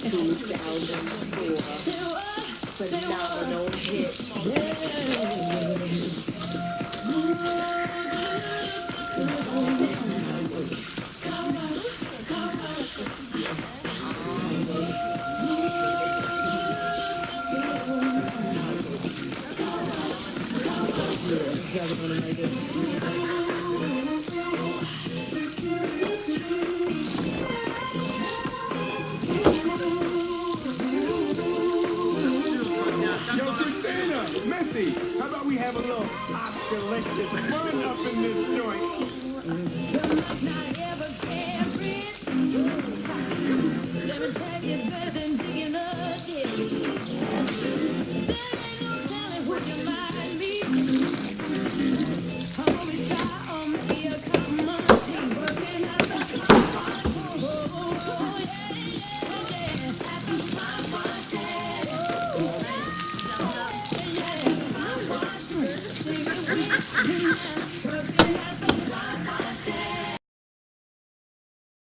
2004 phenomenal hit. Yo, Christina, Missy, how about we have a little oscillation fun up in this joint?